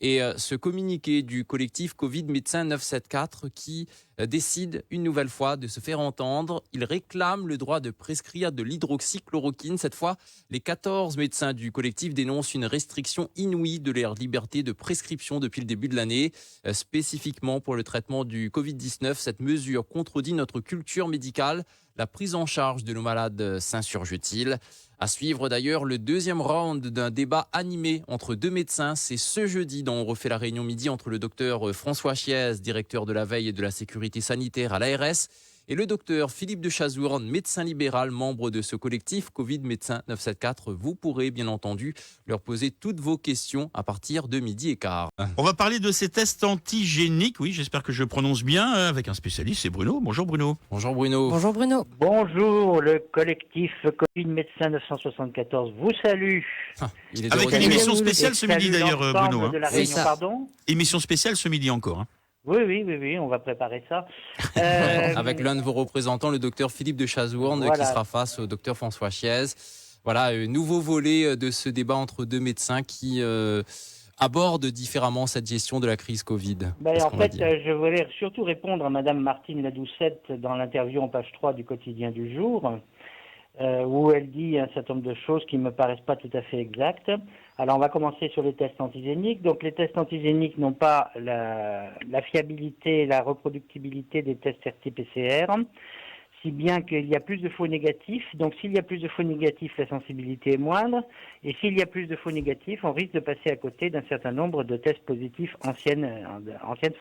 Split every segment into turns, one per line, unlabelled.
Et ce communiqué du collectif Covid Médecins 974 qui décide une nouvelle fois de se faire entendre. Il réclame le droit de prescrire de l'hydroxychloroquine. Cette fois, les 14 médecins du collectif dénoncent une restriction inouïe de leur liberté de prescription depuis le début de l'année. Spécifiquement pour le traitement du Covid-19, cette mesure contredit notre culture médicale. La prise en charge de nos malades s'insurge-t-il? À suivre d'ailleurs le deuxième round d'un débat animé entre deux médecins. C'est ce jeudi dont on refait la réunion midi entre le docteur François Chiez, directeur de la veille et de la sécurité sanitaire à l'ARS, et le docteur Philippe de Chazourne, médecin libéral, membre de ce collectif Covid Médecins 974. Vous pourrez bien entendu leur poser toutes vos questions à partir de 12h15.
On va parler de ces tests antigéniques. Oui, j'espère que je prononce bien avec un spécialiste, c'est Bruno. Bonjour Bruno.
Bonjour Bruno.
Bonjour Bruno.
Bonjour, le collectif Covid Médecins 974 vous salue.
Il est de
Avec
retour.
une émission spéciale ce midi d'ailleurs Bruno.
De la
C'est
Réunion,
ça.
pardon.
Émission spéciale ce midi encore.
Oui, on va préparer ça.
Avec l'un de vos représentants, le docteur Philippe de Chazourne,
Voilà.
qui sera face au docteur François Chiez. Voilà, nouveau volet de ce débat entre deux médecins qui abordent différemment cette gestion de la crise Covid. Qu'est-ce
En
qu'on va
fait,
dire
je voulais surtout répondre à Madame Martine Ladoucette dans l'interview en page 3 du quotidien du jour, où elle dit un certain nombre de choses qui ne me paraissent pas tout à fait exactes. Alors, on va commencer sur les tests antigéniques. Donc, les tests antigéniques n'ont pas la fiabilité, la reproductibilité des tests RT-PCR, si bien qu'il y a plus de faux négatifs. Donc, s'il y a plus de faux négatifs, la sensibilité est moindre. Et s'il y a plus de faux négatifs, on risque de passer à côté d'un certain nombre de tests positifs anciennes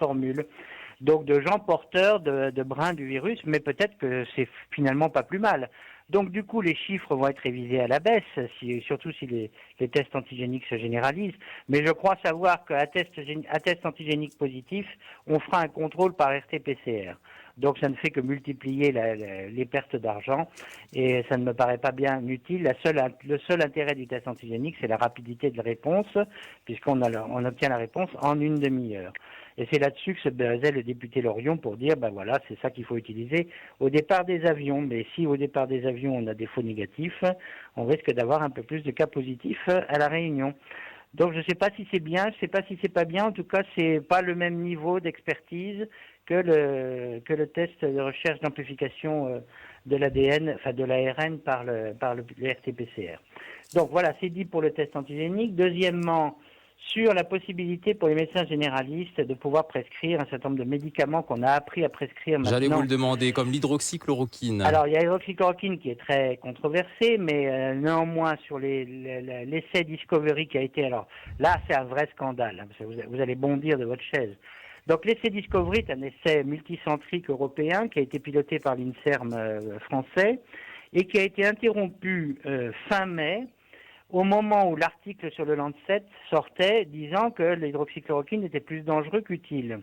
formules. Donc, de gens porteurs de brins du virus, mais peut-être que c'est finalement pas plus mal. Donc, du coup, les chiffres vont être révisés à la baisse, surtout si les tests antigéniques se généralisent. Mais je crois savoir qu'à test antigénique positif, on fera un contrôle par RT-PCR. Donc, ça ne fait que multiplier les pertes d'argent et ça ne me paraît pas bien utile. Le seul intérêt du test antigénique, c'est la rapidité de la réponse, puisqu'on obtient la réponse en une demi-heure. Et c'est là-dessus que se basait le député Lorion pour dire, voilà, c'est ça qu'il faut utiliser au départ des avions. Mais si au départ des avions, on a des faux négatifs, on risque d'avoir un peu plus de cas positifs à la Réunion. Donc je ne sais pas si c'est bien, je ne sais pas si c'est pas bien. En tout cas, c'est pas le même niveau d'expertise que le test de recherche d'amplification de l'ADN, enfin de l'ARN par le RT-PCR. Donc voilà, c'est dit pour le test antigénique. Deuxièmement, sur la possibilité pour les médecins généralistes de pouvoir prescrire un certain nombre de médicaments qu'on a appris à prescrire maintenant.
J'allais vous le demander, comme l'hydroxychloroquine.
Alors, il y a l'hydroxychloroquine qui est très controversée, mais néanmoins, sur l'essai Discovery qui a été... Alors, là, c'est un vrai scandale, parce que vous allez bondir de votre chaise. Donc, l'essai Discovery est un essai multicentrique européen qui a été piloté par l'INSERM français et qui a été interrompu fin mai, au moment où l'article sur le Lancet sortait disant que l'hydroxychloroquine était plus dangereux qu'utile.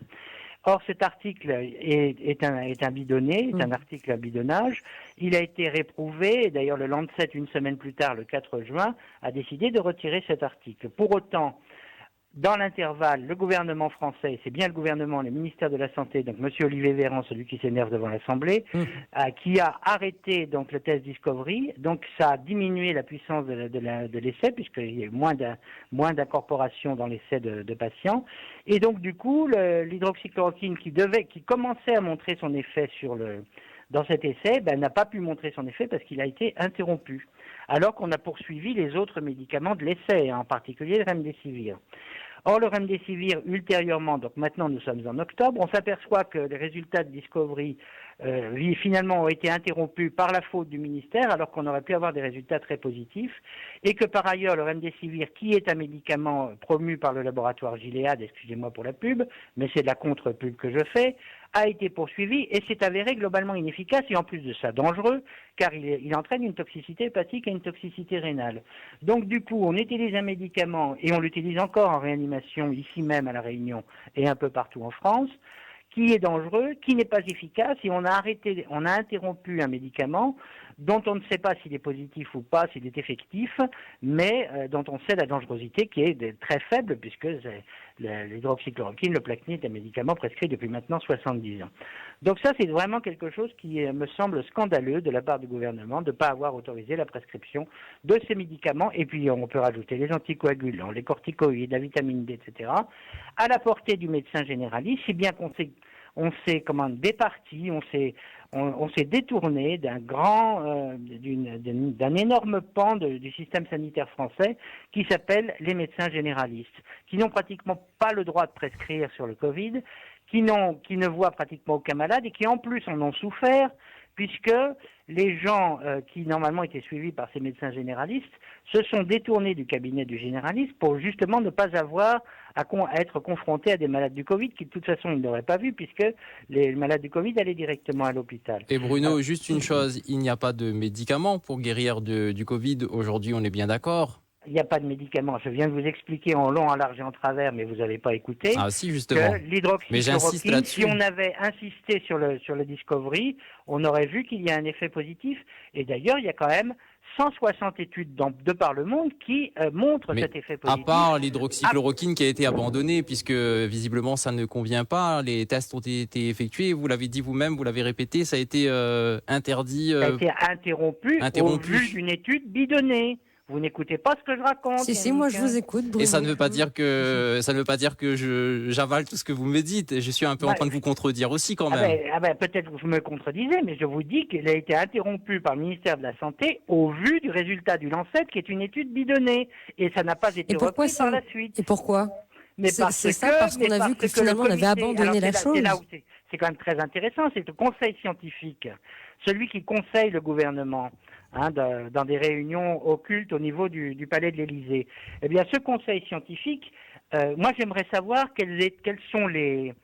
Or, cet article est un bidonné, est un article à bidonnage. Il a été réprouvé, et d'ailleurs le Lancet, une semaine plus tard, le 4 juin, a décidé de retirer cet article. Pour autant, dans l'intervalle, le gouvernement français, c'est bien le gouvernement, le ministère de la Santé, donc M. Olivier Véran, celui qui s'énerve devant l'Assemblée, qui a arrêté donc le test Discovery. Donc ça a diminué la puissance de l'essai, puisqu'il y a eu moins d'incorporation dans l'essai de patients. Et donc du coup, l'hydroxychloroquine qui commençait à montrer son effet dans cet essai, n'a pas pu montrer son effet parce qu'il a été interrompu. Alors qu'on a poursuivi les autres médicaments de l'essai, en particulier le Remdesivir. Or, le Remdesivir, ultérieurement, donc maintenant nous sommes en octobre, on s'aperçoit que les résultats de Discovery finalement ont été interrompus par la faute du ministère, alors qu'on aurait pu avoir des résultats très positifs, et que par ailleurs, le Remdesivir, qui est un médicament promu par le laboratoire Gilead, excusez-moi pour la pub, mais c'est de la contre-pub que je fais, a été poursuivi et s'est avéré globalement inefficace et en plus de ça dangereux, car il entraîne une toxicité hépatique et une toxicité rénale. Donc du coup, on utilise un médicament, et on l'utilise encore en réanimation ici même à La Réunion et un peu partout en France, qui est dangereux, qui n'est pas efficace, et on a interrompu un médicament dont on ne sait pas s'il est positif ou pas, s'il est effectif, mais dont on sait la dangerosité qui est très faible, puisque l'hydroxychloroquine, le Plaquenil, est un médicament prescrit depuis maintenant 70 ans. Donc ça, c'est vraiment quelque chose qui me semble scandaleux de la part du gouvernement de ne pas avoir autorisé la prescription de ces médicaments. Et puis, on peut rajouter les anticoagulants, les corticoïdes, la vitamine D, etc., à la portée du médecin généraliste, si bien qu'on s'est départi, on s'est détourné d'un énorme pan du système sanitaire français qui s'appelle les médecins généralistes, qui n'ont pratiquement pas le droit de prescrire sur le Covid, qui ne voient pratiquement aucun malade et qui en plus en ont souffert, puisque les gens qui normalement étaient suivis par ces médecins généralistes se sont détournés du cabinet du généraliste pour justement ne pas avoir à être confrontés à des malades du Covid qui de toute façon ils n'auraient pas vu, puisque les malades du Covid allaient directement à l'hôpital.
Et Bruno, juste une chose, il n'y a pas de médicaments pour guérir du Covid. Aujourd'hui, on est bien d'accord.
Il n'y a pas de médicaments. Je viens de vous expliquer en long, en large et en travers, mais vous n'avez pas écouté.
Ah si, justement.
Que l'hydroxychloroquine, si on avait insisté sur le Discovery, on aurait vu qu'il y a un effet positif. Et d'ailleurs, il y a quand même 160 études de par le monde qui montrent cet effet positif.
À part l'hydroxychloroquine qui a été abandonnée, puisque visiblement ça ne convient pas, les tests ont été effectués, vous l'avez dit vous-même, vous l'avez répété, ça a été interdit.
Ça a été interrompu au vu d'une étude bidonnée. Vous n'écoutez pas ce que je raconte.
Si, moi je vous écoute. Bruno.
Et ça ne veut pas dire que j'avale tout ce que vous me dites. Je suis un peu en train de vous contredire aussi quand même.
Peut-être que vous me contredisez, mais je vous dis qu'il a été interrompu par le ministère de la Santé au vu du résultat du Lancet, qui est une étude bidonnée, et ça n'a pas été repris par la suite.
Et pourquoi?
Parce qu'on
a vu que finalement on avait abandonné la chose.
C'est quand même très intéressant, c'est le conseil scientifique, celui qui conseille le gouvernement. Dans des réunions occultes au niveau du palais de l'Élysée. Eh bien, ce conseil scientifique, moi j'aimerais savoir quelles sont les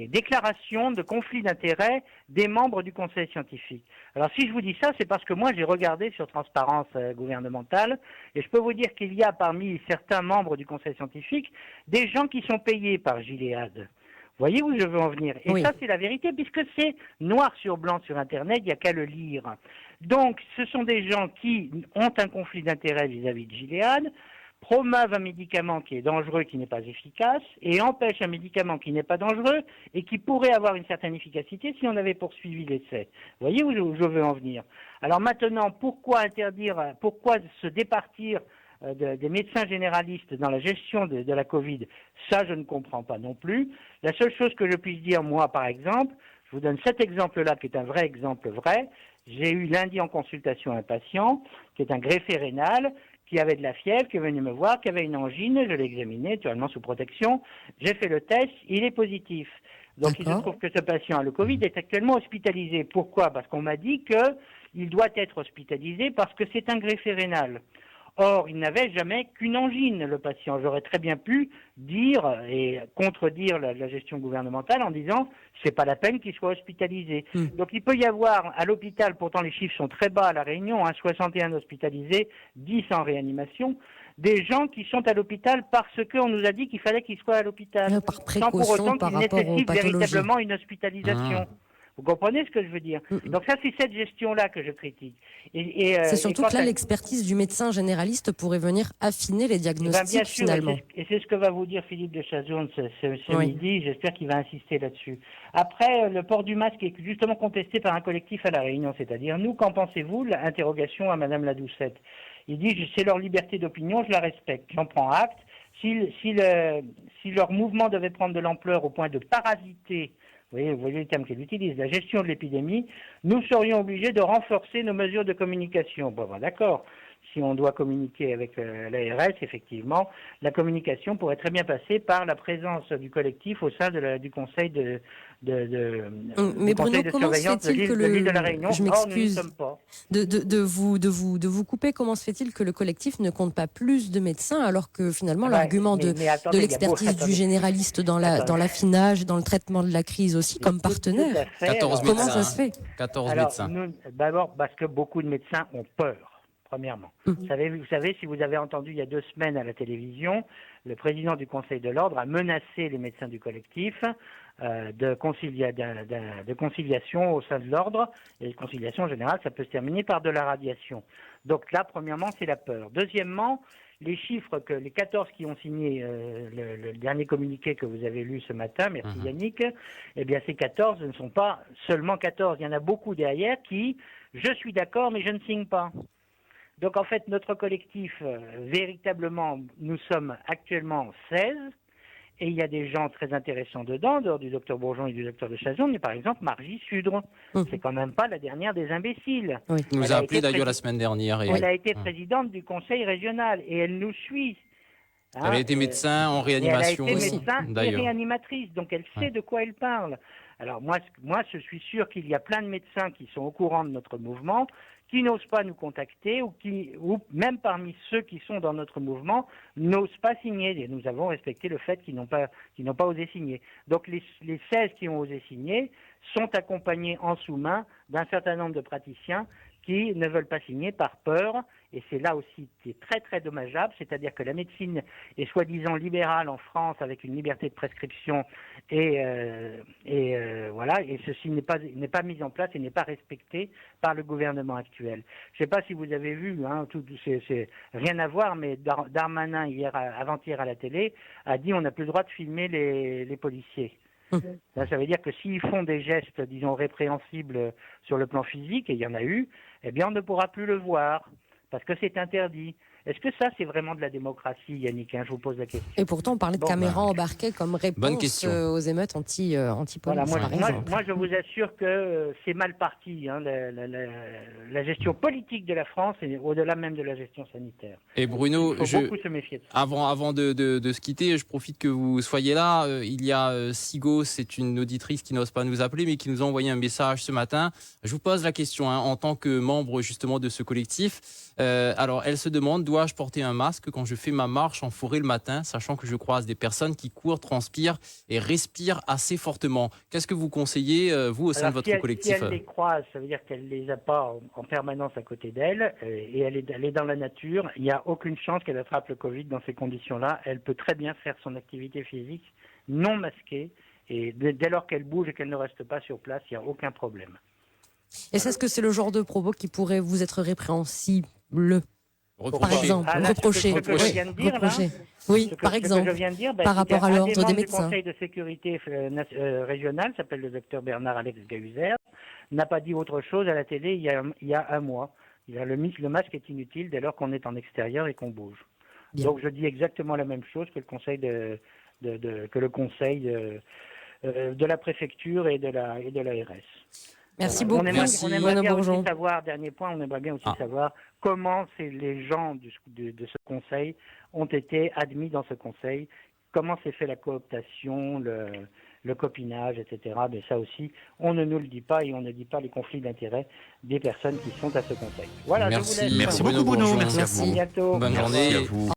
déclarations de conflit d'intérêts des membres du conseil scientifique. Alors si je vous dis ça, c'est parce que moi j'ai regardé sur Transparence gouvernementale, et je peux vous dire qu'il y a parmi certains membres du conseil scientifique des gens qui sont payés par Gilead. Vous voyez où je veux en venir? Et ça, c'est la vérité, puisque c'est noir sur blanc sur Internet, il n'y a qu'à le lire. Donc, ce sont des gens qui ont un conflit d'intérêt vis-à-vis de Gilead, promeuvent un médicament qui est dangereux, qui n'est pas efficace, et empêchent un médicament qui n'est pas dangereux et qui pourrait avoir une certaine efficacité si on avait poursuivi l'essai. Vous voyez où je veux en venir? Alors maintenant, pourquoi se départir des médecins généralistes dans la gestion de la Covid, ça je ne comprends pas non plus. La seule chose que je puisse dire, moi par exemple, je vous donne cet exemple-là qui est un vrai exemple vrai. J'ai eu lundi en consultation un patient qui est un greffé rénal, qui avait de la fièvre, qui est venu me voir, qui avait une angine, je l'ai examiné, naturellement sous protection, j'ai fait le test, il est positif. Donc il se trouve que ce patient a le Covid, est actuellement hospitalisé. Pourquoi? Parce qu'on m'a dit qu'il doit être hospitalisé parce que c'est un greffé rénal. Or, il n'avait jamais qu'une angine, le patient. J'aurais très bien pu dire et contredire la gestion gouvernementale en disant c'est pas la peine qu'il soit hospitalisé. Donc il peut y avoir à l'hôpital, pourtant les chiffres sont très bas à La Réunion, 61 hospitalisés, 10 en réanimation, des gens qui sont à l'hôpital parce qu'on nous a dit qu'il fallait qu'ils soient à l'hôpital,
par précaution,
sans pour autant qu'ils nécessitent
pathologies.
véritablement une hospitalisation. Vous comprenez ce que je veux dire? Donc ça, c'est cette gestion-là que je critique.
C'est surtout que là, l'expertise du médecin généraliste pourrait venir affiner les diagnostics,
bien sûr,
finalement.
Et c'est ce que va vous dire Philippe de Chazourne ce midi. J'espère qu'il va insister là-dessus. Après, le port du masque est justement contesté par un collectif à La Réunion, c'est-à-dire nous, qu'en pensez-vous? L'interrogation à Madame la Doucette. Il dit, c'est leur liberté d'opinion, je la respecte, j'en prends acte. Si leur mouvement devait prendre de l'ampleur au point de parasiter, vous voyez le terme qu'il utilise, la gestion de l'épidémie, nous serions obligés de renforcer nos mesures de communication. Bon, d'accord. Si on doit communiquer avec l'ARS, effectivement, la communication pourrait très bien passer par la présence du collectif au sein du conseil de surveillance de l'île de la Réunion.
Je m'excuse
de
vous couper. Comment se fait-il que le collectif ne compte pas plus de médecins alors que finalement l'argument de l'expertise du généraliste dans l'affinage, dans le traitement de la crise aussi comme partenaire.
14
Comment ça se fait?
14 médecins.
D'abord parce que beaucoup de médecins ont peur. premièrement. Vous savez, si vous avez entendu il y a 2 semaines à la télévision, le président du Conseil de l'Ordre a menacé les médecins du collectif de conciliation au sein de l'Ordre. Et la conciliation, en général, ça peut se terminer par de la radiation. Donc là, premièrement, c'est la peur. Deuxièmement, les chiffres que les 14 qui ont signé le dernier communiqué que vous avez lu ce matin, merci Yannick, eh bien ces 14 ne sont pas seulement 14, il y en a beaucoup derrière qui, je suis d'accord mais je ne signe pas. Donc en fait notre collectif, véritablement, nous sommes actuellement 16 et il y a des gens très intéressants dedans, en dehors du docteur Bourgeon et du docteur de Chazon, mais par exemple Margie Sudre, c'est quand même pas la dernière des imbéciles.
Oui.
Elle nous a appelé d'ailleurs la semaine dernière.
Elle a été présidente du conseil régional et elle nous suit.
Elle a été médecin en réanimation
elle a été
aussi,
médecin et
d'ailleurs.
réanimatrice, donc elle sait de quoi elle parle. Alors moi, je suis sûr qu'il y a plein de médecins qui sont au courant de notre mouvement, qui n'osent pas nous contacter ou même parmi ceux qui sont dans notre mouvement n'osent pas signer. Et nous avons respecté le fait qu'ils n'ont pas osé signer. Donc les 16 qui ont osé signer sont accompagnés en sous-main d'un certain nombre de praticiens qui ne veulent pas signer par peur, et c'est là aussi qui est très très dommageable, c'est-à-dire que la médecine est soi-disant libérale en France avec une liberté de prescription et ceci n'est pas mis en place et n'est pas respecté par le gouvernement actuel. Je ne sais pas si vous avez vu, c'est rien à voir, mais Darmanin avant-hier à la télé a dit on n'a plus le droit de filmer les policiers. Ça veut dire que s'ils font des gestes, disons, répréhensibles sur le plan physique, et il y en a eu, eh bien on ne pourra plus le voir, parce que c'est interdit. Est-ce que ça, c'est vraiment de la démocratie, Yannick? Je vous pose la question.
Et pourtant, on parlait de caméras embarquées comme réponse aux émeutes anti-police.
Voilà, moi, je vous assure que c'est mal parti, la gestion politique de la France, et au-delà même de la gestion sanitaire.
Et Bruno,
il faut beaucoup se méfier de ça.
Avant de se quitter, je profite que vous soyez là. Il y a Sigo, c'est une auditrice qui n'ose pas nous appeler, mais qui nous a envoyé un message ce matin. Je vous pose la question, en tant que membre justement de ce collectif. Alors, elle se demande, dois-je porter un masque quand je fais ma marche en forêt le matin, sachant que je croise des personnes qui courent, transpirent et respirent assez fortement? Qu'est-ce que vous conseillez, vous, au sein de votre collectif?
Si elle les croise, ça veut dire qu'elle ne les a pas en permanence à côté d'elle, et elle est dans la nature. Il n'y a aucune chance qu'elle attrape le Covid dans ces conditions-là. Elle peut très bien faire son activité physique non masquée, et dès lors qu'elle bouge et qu'elle ne reste pas sur place, il n'y a aucun problème.
Et est-ce que c'est le genre de propos qui pourrait vous être répréhensible? Par exemple, reprocher. Oui, par exemple,
je viens de dire,
par rapport à l'ordre des médecins.
Le Conseil de sécurité régional, s'appelle le docteur Bernard-Alex Gahuzer, n'a pas dit autre chose à la télé il y a un mois. Le masque est inutile dès lors qu'on est en extérieur et qu'on bouge. Bien. Donc je dis exactement la même chose que le conseil de la préfecture et de l'ARS.
Merci beaucoup.
On aimerait bien aussi savoir, dernier point, on aimerait bien aussi savoir comment les gens de ce conseil ont été admis dans ce conseil, comment s'est fait la cooptation, le copinage, etc. Mais ça aussi, on ne nous le dit pas et on ne dit pas les conflits d'intérêts des personnes qui sont à ce conseil. Voilà,
merci,
je vous laisse.
Merci beaucoup Bruno, merci à vous.
À bientôt.
Bonne journée.
Merci à vous.